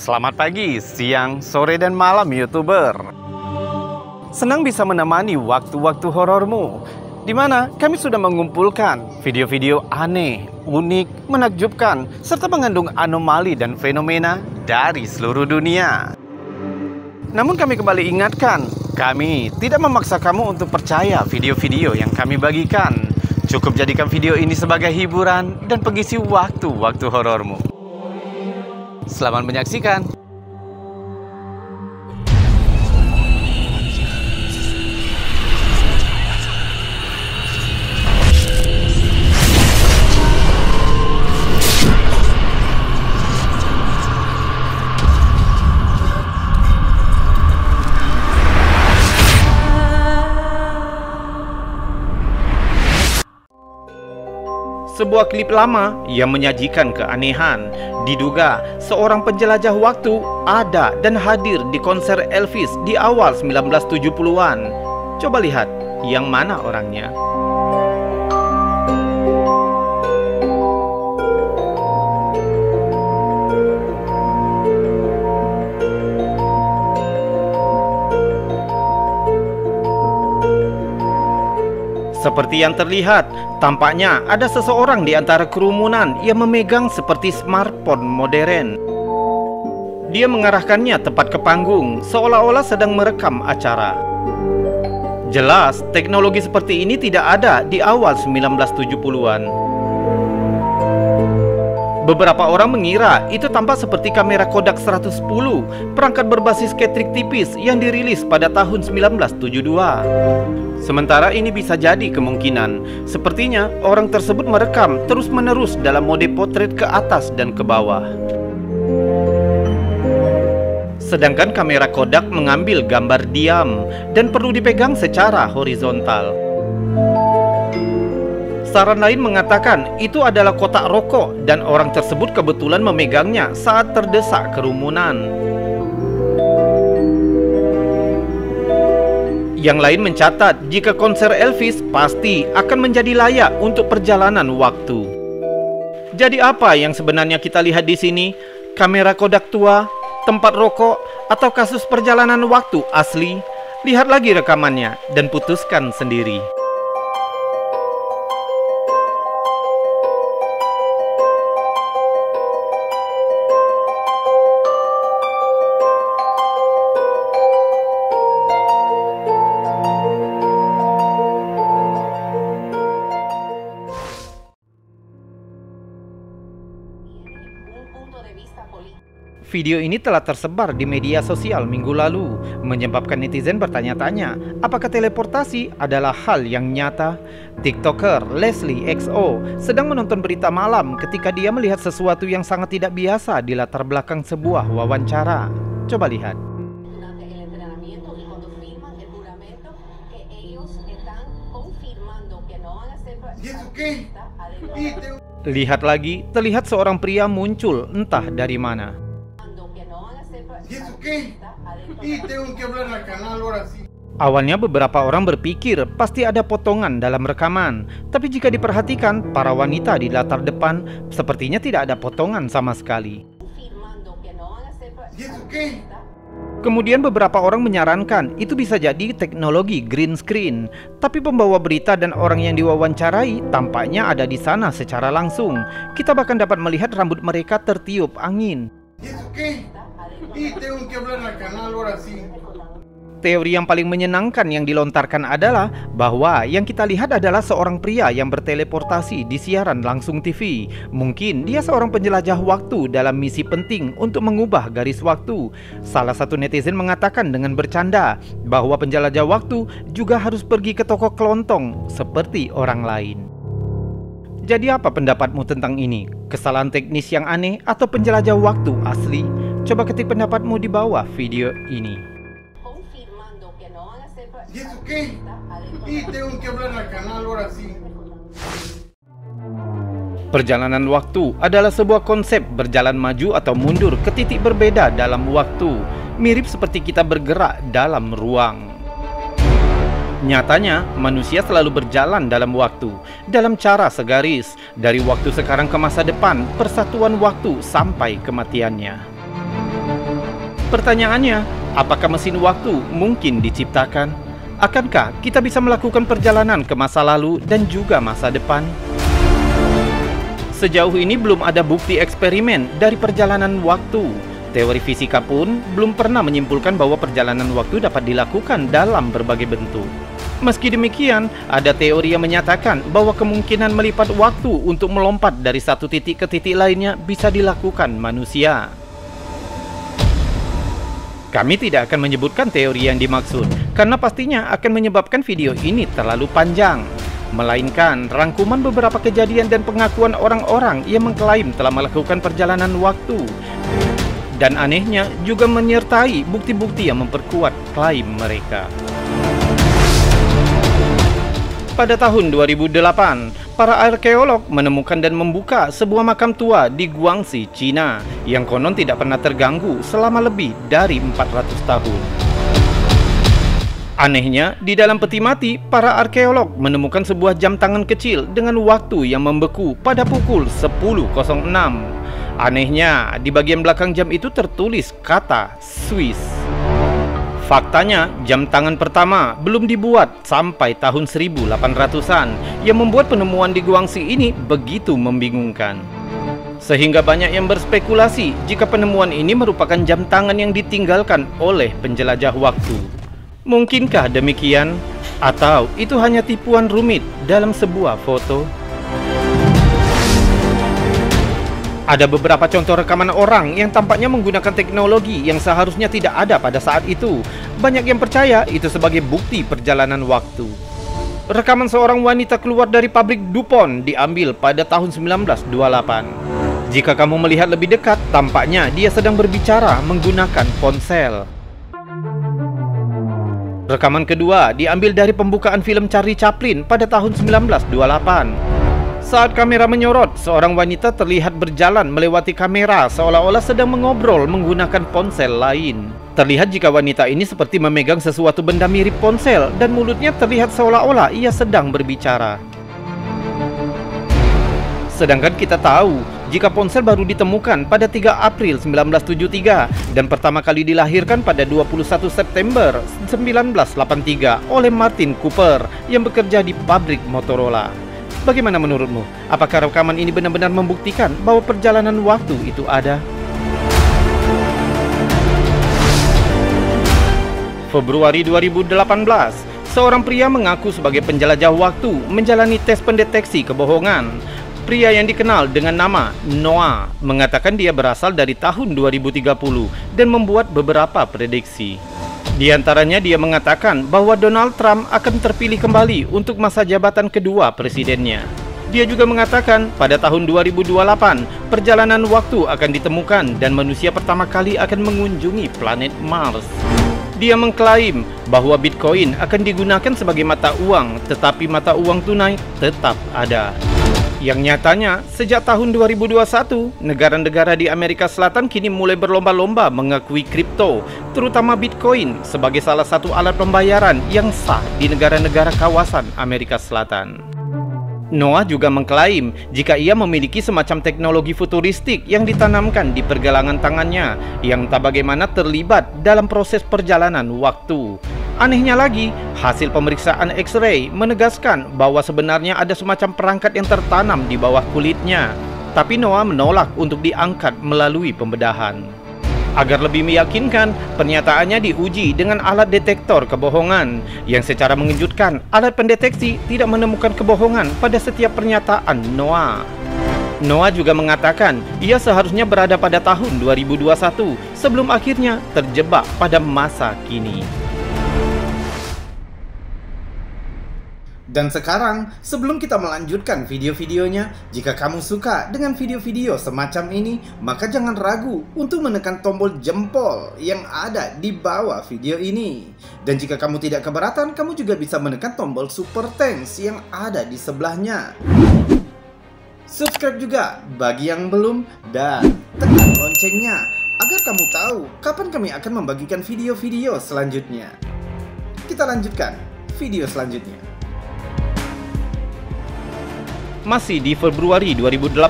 Selamat pagi, siang, sore, dan malam YouTuber. Senang bisa menemani waktu-waktu horormu, di mana kami sudah mengumpulkan video-video aneh, unik, menakjubkan, serta mengandung anomali dan fenomena dari seluruh dunia. Namun kami kembali ingatkan, kami tidak memaksa kamu untuk percaya video-video yang kami bagikan. Cukup jadikan video ini sebagai hiburan dan pengisi waktu-waktu horormu. Selamat menyaksikan. Sebuah klip lama yang menyajikan keanehan. Diduga seorang penjelajah waktu ada dan hadir di konser Elvis di awal 1970-an. Coba lihat, yang mana orangnya? Seperti yang terlihat, tampaknya ada seseorang di antara kerumunan yang memegang seperti smartphone modern. Dia mengarahkannya tepat ke panggung, seolah-olah sedang merekam acara. Jelas, teknologi seperti ini tidak ada di awal 1970-an. Beberapa orang mengira itu tampak seperti kamera Kodak 110, perangkat berbasis ketrik tipis yang dirilis pada tahun 1972. Sementara ini bisa jadi kemungkinan, sepertinya orang tersebut merekam terus-menerus dalam mode potret ke atas dan ke bawah. Sedangkan kamera Kodak mengambil gambar diam dan perlu dipegang secara horizontal. Saran lain mengatakan itu adalah kotak rokok dan orang tersebut kebetulan memegangnya saat terdesak kerumunan. Yang lain mencatat jika konser Elvis pasti akan menjadi layak untuk perjalanan waktu. Jadi apa yang sebenarnya kita lihat di sini? Kamera Kodak tua, tempat rokok, atau kasus perjalanan waktu asli? Lihat lagi rekamannya dan putuskan sendiri. Video ini telah tersebar di media sosial minggu lalu, menyebabkan netizen bertanya-tanya, apakah teleportasi adalah hal yang nyata? TikToker Leslie XO sedang menonton berita malam ketika dia melihat sesuatu yang sangat tidak biasa di latar belakang sebuah wawancara. Coba lihat. Lihat lagi, terlihat seorang pria muncul entah dari mana. Awalnya beberapa orang berpikir pasti ada potongan dalam rekaman, tapi jika diperhatikan, para wanita di latar depan sepertinya tidak ada potongan sama sekali. Kemudian beberapa orang menyarankan itu bisa jadi teknologi green screen, tapi pembawa berita dan orang yang diwawancarai tampaknya ada di sana secara langsung. Kita bahkan dapat melihat rambut mereka tertiup angin. Teori yang paling menyenangkan yang dilontarkan adalah bahwa yang kita lihat adalah seorang pria yang berteleportasi di siaran langsung TV. Mungkin dia seorang penjelajah waktu dalam misi penting untuk mengubah garis waktu. Salah satu netizen mengatakan dengan bercanda bahwa penjelajah waktu juga harus pergi ke toko kelontong seperti orang lain. Jadi apa pendapatmu tentang ini? Kesalahan teknis yang aneh atau penjelajah waktu asli? Coba ketik pendapatmu di bawah video ini. Perjalanan waktu adalah sebuah konsep berjalan maju atau mundur ke titik berbeda dalam waktu, mirip seperti kita bergerak dalam ruang. Nyatanya, manusia selalu berjalan dalam waktu, dalam cara segaris, dari waktu sekarang ke masa depan, persatuan waktu sampai kematiannya. Pertanyaannya, apakah mesin waktu mungkin diciptakan? Akankah kita bisa melakukan perjalanan ke masa lalu dan juga masa depan? Sejauh ini belum ada bukti eksperimen dari perjalanan waktu. Teori fisika pun belum pernah menyimpulkan bahwa perjalanan waktu dapat dilakukan dalam berbagai bentuk. Meski demikian, ada teori yang menyatakan bahwa kemungkinan melipat waktu untuk melompat dari satu titik ke titik lainnya bisa dilakukan manusia. Kami tidak akan menyebutkan teori yang dimaksud, karena pastinya akan menyebabkan video ini terlalu panjang. Melainkan rangkuman beberapa kejadian dan pengakuan orang-orang yang mengklaim telah melakukan perjalanan waktu. Dan anehnya juga menyertai bukti-bukti yang memperkuat klaim mereka. Pada tahun 2008, para arkeolog menemukan dan membuka sebuah makam tua di Guangxi, Cina, yang konon tidak pernah terganggu selama lebih dari 400 tahun. Anehnya, di dalam peti mati, para arkeolog menemukan sebuah jam tangan kecil dengan waktu yang membeku pada pukul 10.06. Anehnya, di bagian belakang jam itu tertulis kata Swiss. Faktanya, jam tangan pertama belum dibuat sampai tahun 1800-an, yang membuat penemuan di Guangxi ini begitu membingungkan. Sehingga banyak yang berspekulasi jika penemuan ini merupakan jam tangan yang ditinggalkan oleh penjelajah waktu. Mungkinkah demikian? Atau itu hanya tipuan rumit dalam sebuah foto? Ada beberapa contoh rekaman orang yang tampaknya menggunakan teknologi yang seharusnya tidak ada pada saat itu. Banyak yang percaya itu sebagai bukti perjalanan waktu. Rekaman seorang wanita keluar dari pabrik DuPont diambil pada tahun 1928. Jika kamu melihat lebih dekat, tampaknya dia sedang berbicara menggunakan ponsel. Rekaman kedua diambil dari pembukaan film Charlie Chaplin pada tahun 1928. Saat kamera menyorot, seorang wanita terlihat berjalan melewati kamera seolah-olah sedang mengobrol menggunakan ponsel lain. Terlihat jika wanita ini seperti memegang sesuatu benda mirip ponsel dan mulutnya terlihat seolah-olah ia sedang berbicara. Sedangkan kita tahu, jika ponsel baru ditemukan pada 3 April 1973 dan pertama kali dilahirkan pada 21 September 1983 oleh Martin Cooper yang bekerja di pabrik Motorola. Bagaimana menurutmu? Apakah rekaman ini benar-benar membuktikan bahwa perjalanan waktu itu ada? Februari 2018, seorang pria mengaku sebagai penjelajah waktu menjalani tes pendeteksi kebohongan. Pria yang dikenal dengan nama Noah mengatakan dia berasal dari tahun 2030 dan membuat beberapa prediksi. Di antaranya dia mengatakan bahwa Donald Trump akan terpilih kembali untuk masa jabatan kedua presidennya. Dia juga mengatakan pada tahun 2028 perjalanan waktu akan ditemukan dan manusia pertama kali akan mengunjungi planet Mars. Dia mengklaim bahwa Bitcoin akan digunakan sebagai mata uang, tetapi mata uang tunai tetap ada. Yang nyatanya, sejak tahun 2021, negara-negara di Amerika Selatan kini mulai berlomba-lomba mengakui kripto, terutama Bitcoin, sebagai salah satu alat pembayaran yang sah di negara-negara kawasan Amerika Selatan. Noah juga mengklaim jika ia memiliki semacam teknologi futuristik yang ditanamkan di pergelangan tangannya, yang tak bagaimana terlibat dalam proses perjalanan waktu. Anehnya lagi, hasil pemeriksaan X-ray menegaskan bahwa sebenarnya ada semacam perangkat yang tertanam di bawah kulitnya. Tapi Noah menolak untuk diangkat melalui pembedahan. Agar lebih meyakinkan, pernyataannya diuji dengan alat detektor kebohongan. Yang secara mengejutkan, alat pendeteksi tidak menemukan kebohongan pada setiap pernyataan Noah. Noah juga mengatakan ia seharusnya berada pada tahun 2021 sebelum akhirnya terjebak pada masa kini. Dan sekarang, sebelum kita melanjutkan video-videonya, jika kamu suka dengan video-video semacam ini, maka jangan ragu untuk menekan tombol jempol yang ada di bawah video ini. Dan jika kamu tidak keberatan, kamu juga bisa menekan tombol super thanks yang ada di sebelahnya. Subscribe juga bagi yang belum, dan tekan loncengnya agar kamu tahu kapan kami akan membagikan video-video selanjutnya. Kita lanjutkan video selanjutnya. Masih di Februari 2018,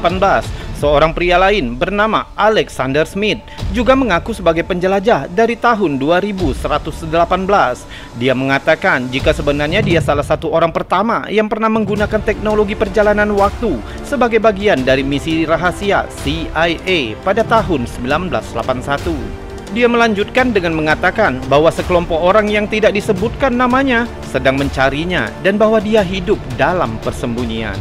Seorang pria lain bernama Alexander Smith juga mengaku sebagai penjelajah dari tahun 2118. Dia mengatakan jika sebenarnya dia salah satu orang pertama yang pernah menggunakan teknologi perjalanan waktu sebagai bagian dari misi rahasia CIA pada tahun 1981. Dia melanjutkan dengan mengatakan bahwa sekelompok orang yang tidak disebutkan namanya sedang mencarinya dan bahwa dia hidup dalam persembunyian.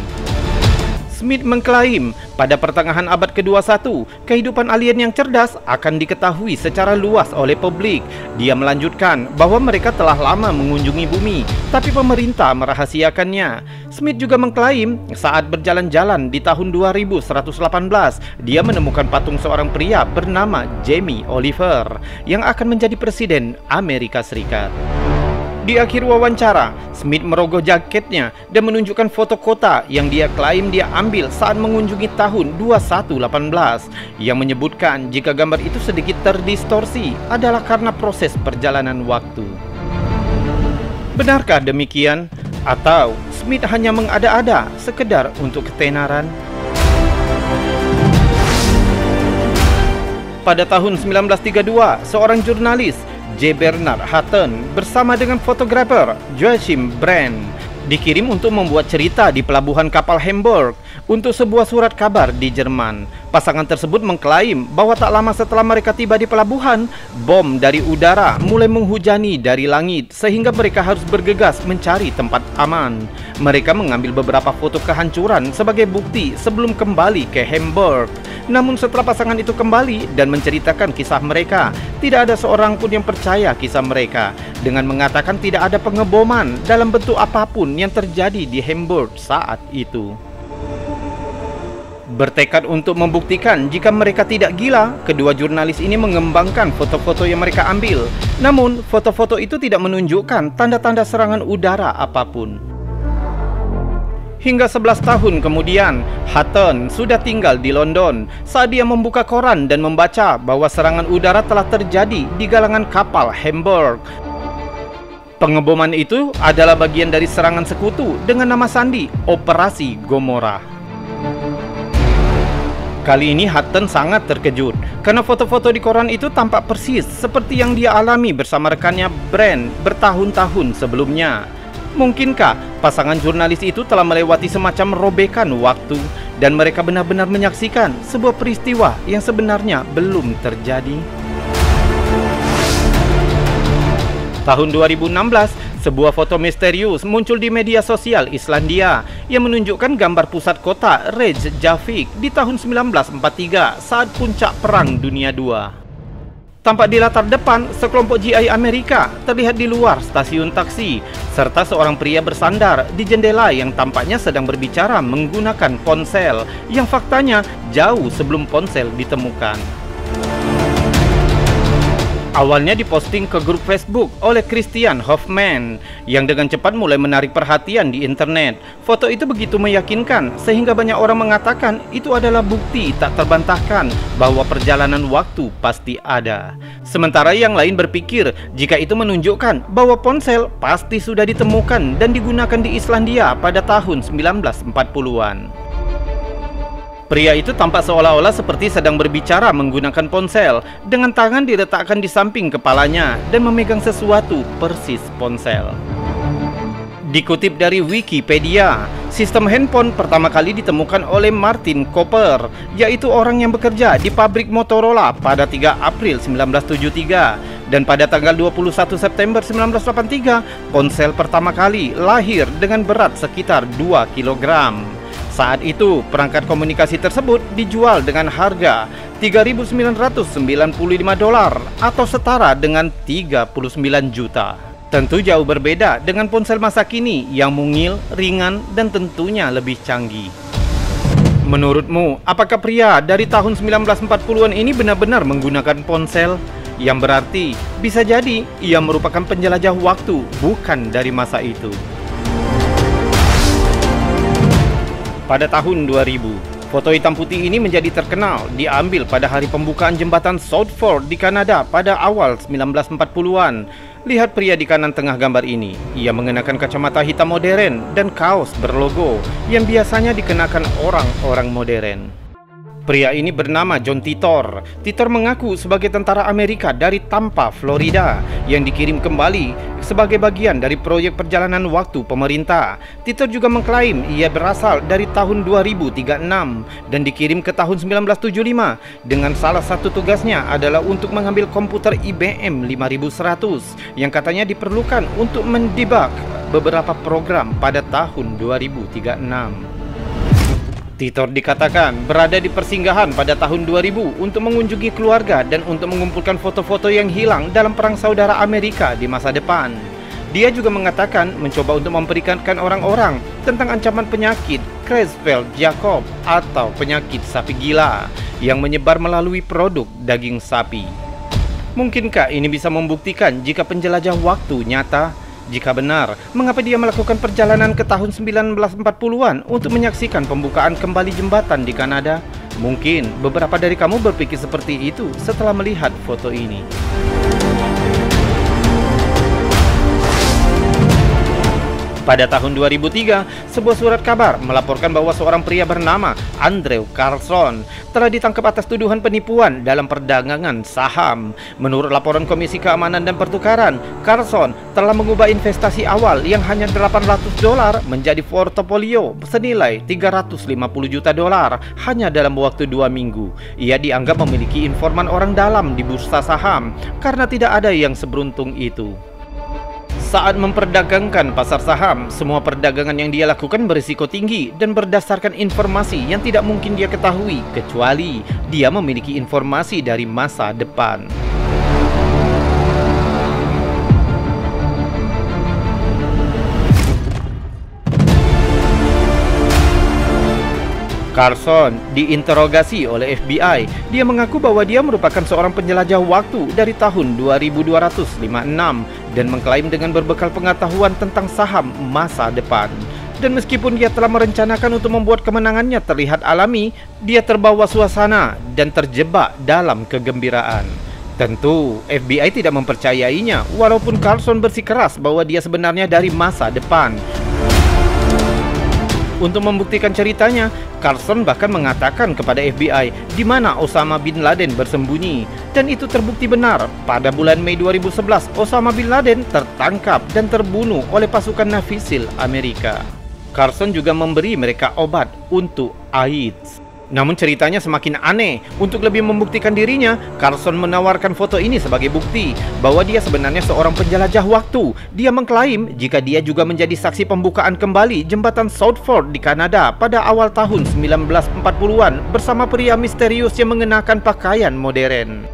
Smith mengklaim pada pertengahan abad ke-21, kehidupan alien yang cerdas akan diketahui secara luas oleh publik. Dia melanjutkan bahwa mereka telah lama mengunjungi bumi, tapi pemerintah merahasiakannya. Smith juga mengklaim saat berjalan-jalan di tahun 2118, dia menemukan patung seorang pria bernama Jamie Oliver yang akan menjadi presiden Amerika Serikat. Di akhir wawancara, Smith merogoh jaketnya dan menunjukkan foto kota yang dia klaim dia ambil saat mengunjungi tahun 2118, yang menyebutkan jika gambar itu sedikit terdistorsi adalah karena proses perjalanan waktu. Benarkah demikian? Atau Smith hanya mengada-ada sekedar untuk ketenaran? Pada tahun 1932, seorang jurnalis, J. Bernard Hutton, bersama dengan fotografer Joachim Brandt dikirim untuk membuat cerita di pelabuhan kapal Hamburg untuk sebuah surat kabar di Jerman. Pasangan tersebut mengklaim bahwa tak lama setelah mereka tiba di pelabuhan, bom dari udara mulai menghujani dari langit sehingga mereka harus bergegas mencari tempat aman. Mereka mengambil beberapa foto kehancuran sebagai bukti sebelum kembali ke Hamburg. Namun setelah pasangan itu kembali dan menceritakan kisah mereka, tidak ada seorang pun yang percaya kisah mereka dengan mengatakan tidak ada pengeboman dalam bentuk apapun yang terjadi di Hamburg saat itu. Bertekad untuk membuktikan jika mereka tidak gila, kedua jurnalis ini mengembangkan foto-foto yang mereka ambil. Namun, foto-foto itu tidak menunjukkan tanda-tanda serangan udara apapun. Hingga 11 tahun kemudian, Hutton sudah tinggal di London saat dia membuka koran dan membaca bahwa serangan udara telah terjadi di galangan kapal Hamburg. Pengeboman itu adalah bagian dari serangan sekutu dengan nama sandi Operasi Gomorrah. Kali ini Hutton sangat terkejut karena foto-foto di koran itu tampak persis seperti yang dia alami bersama rekannya Brandt bertahun-tahun sebelumnya. Mungkinkah pasangan jurnalis itu telah melewati semacam robekan waktu dan mereka benar-benar menyaksikan sebuah peristiwa yang sebenarnya belum terjadi? Tahun 2016, sebuah foto misterius muncul di media sosial Islandia yang menunjukkan gambar pusat kota Reykjavik di tahun 1943 saat puncak Perang Dunia II. Tampak di latar depan, sekelompok GI Amerika terlihat di luar stasiun taksi, serta seorang pria bersandar di jendela yang tampaknya sedang berbicara menggunakan ponsel, yang faktanya jauh sebelum ponsel ditemukan. Awalnya diposting ke grup Facebook oleh Christian Hoffman yang dengan cepat mulai menarik perhatian di internet. Foto itu begitu meyakinkan sehingga banyak orang mengatakan itu adalah bukti tak terbantahkan bahwa perjalanan waktu pasti ada. Sementara yang lain berpikir jika itu menunjukkan bahwa ponsel pasti sudah ditemukan dan digunakan di Islandia pada tahun 1940-an. Pria itu tampak seolah-olah seperti sedang berbicara menggunakan ponsel, dengan tangan diletakkan di samping kepalanya dan memegang sesuatu persis ponsel. Dikutip dari Wikipedia, sistem handphone pertama kali ditemukan oleh Martin Cooper, yaitu orang yang bekerja di pabrik Motorola pada 3 April 1973. Dan pada tanggal 21 September 1983, ponsel pertama kali lahir dengan berat sekitar 2 kg. Saat itu, perangkat komunikasi tersebut dijual dengan harga $3.995 atau setara dengan 39 juta. Tentu jauh berbeda dengan ponsel masa kini yang mungil, ringan, dan tentunya lebih canggih. Menurutmu, apakah pria dari tahun 1940-an ini benar-benar menggunakan ponsel? Yang berarti, bisa jadi ia merupakan penjelajah waktu, bukan dari masa itu. Pada tahun 2000, foto hitam putih ini menjadi terkenal, diambil pada hari pembukaan jembatan Southford di Kanada pada awal 1940-an. Lihat pria di kanan tengah gambar ini. Ia mengenakan kacamata hitam modern dan kaos berlogo yang biasanya dikenakan orang-orang modern. Pria ini bernama John Titor. Titor mengaku sebagai tentara Amerika dari Tampa, Florida, yang dikirim kembali sebagai bagian dari proyek perjalanan waktu pemerintah. Titor juga mengklaim ia berasal dari tahun 2036 dan dikirim ke tahun 1975 dengan salah satu tugasnya adalah untuk mengambil komputer IBM 5100 yang katanya diperlukan untuk mendebug beberapa program pada tahun 2036. Titor dikatakan berada di persinggahan pada tahun 2000 untuk mengunjungi keluarga dan untuk mengumpulkan foto-foto yang hilang dalam perang saudara Amerika di masa depan. Dia juga mengatakan mencoba untuk memperingatkan orang-orang tentang ancaman penyakit Creutzfeldt-Jakob atau penyakit sapi gila yang menyebar melalui produk daging sapi. Mungkinkah ini bisa membuktikan jika penjelajah waktu nyata? Jika benar, mengapa dia melakukan perjalanan ke tahun 1940-an untuk menyaksikan pembukaan kembali jembatan di Kanada? Mungkin beberapa dari kamu berpikir seperti itu setelah melihat foto ini. Pada tahun 2003, sebuah surat kabar melaporkan bahwa seorang pria bernama Andrew Carlson telah ditangkap atas tuduhan penipuan dalam perdagangan saham. Menurut laporan Komisi Keamanan dan Pertukaran, Carlson telah mengubah investasi awal yang hanya $800 menjadi portofolio senilai $350 juta hanya dalam waktu 2 minggu. Ia dianggap memiliki informan orang dalam di bursa saham karena tidak ada yang seberuntung itu. Saat memperdagangkan pasar saham, semua perdagangan yang dia lakukan berisiko tinggi dan berdasarkan informasi yang tidak mungkin dia ketahui kecuali dia memiliki informasi dari masa depan. Carlson diinterogasi oleh FBI. Dia mengaku bahwa dia merupakan seorang penjelajah waktu dari tahun 2256 dan mengklaim dengan berbekal pengetahuan tentang saham masa depan. Dan meskipun dia telah merencanakan untuk membuat kemenangannya terlihat alami, dia terbawa suasana dan terjebak dalam kegembiraan. Tentu, FBI tidak mempercayainya walaupun Carlson bersikeras bahwa dia sebenarnya dari masa depan. Untuk membuktikan ceritanya, Carlson bahkan mengatakan kepada FBI di mana Osama bin Laden bersembunyi. Dan itu terbukti benar. Pada bulan Mei 2011, Osama bin Laden tertangkap dan terbunuh oleh pasukan Navisil Amerika. Carlson juga memberi mereka obat untuk AIDS. Namun ceritanya semakin aneh. Untuk lebih membuktikan dirinya, Carlson menawarkan foto ini sebagai bukti bahwa dia sebenarnya seorang penjelajah waktu. Dia mengklaim jika dia juga menjadi saksi pembukaan kembali jembatan Southford di Kanada pada awal tahun 1940-an bersama pria misterius yang mengenakan pakaian modern.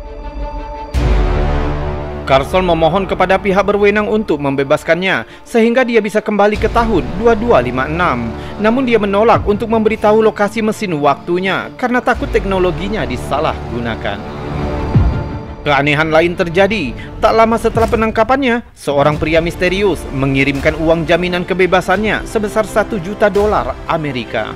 Carlson memohon kepada pihak berwenang untuk membebaskannya sehingga dia bisa kembali ke tahun 2256. Namun dia menolak untuk memberitahu lokasi mesin waktunya karena takut teknologinya disalahgunakan. Keanehan lain terjadi. Tak lama setelah penangkapannya, seorang pria misterius mengirimkan uang jaminan kebebasannya sebesar $1 juta Amerika.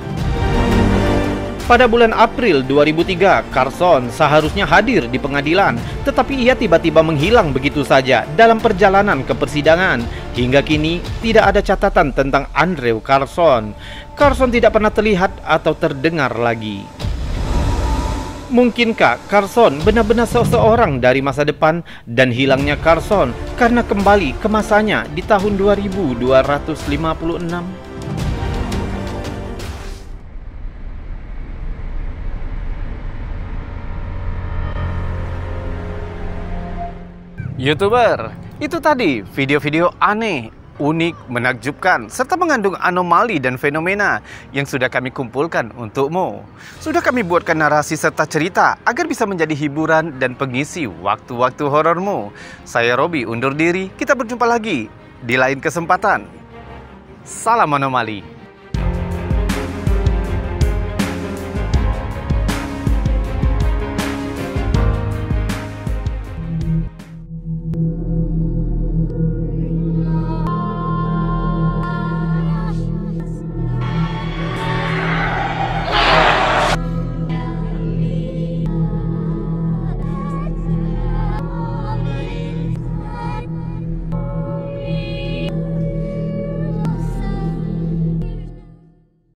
Pada bulan April 2003, Carlson seharusnya hadir di pengadilan, tetapi ia tiba-tiba menghilang begitu saja dalam perjalanan ke persidangan. Hingga kini, tidak ada catatan tentang Andrew Carlson. Carlson tidak pernah terlihat atau terdengar lagi. Mungkinkah Carlson benar-benar seseorang dari masa depan dan hilangnya Carlson karena kembali ke masanya di tahun 2256? YouTuber, itu tadi video-video aneh, unik, menakjubkan, serta mengandung anomali dan fenomena yang sudah kami kumpulkan untukmu. Sudah kami buatkan narasi serta cerita agar bisa menjadi hiburan dan pengisi waktu-waktu horormu. Saya Robi undur diri, kita berjumpa lagi di lain kesempatan. Salam anomali.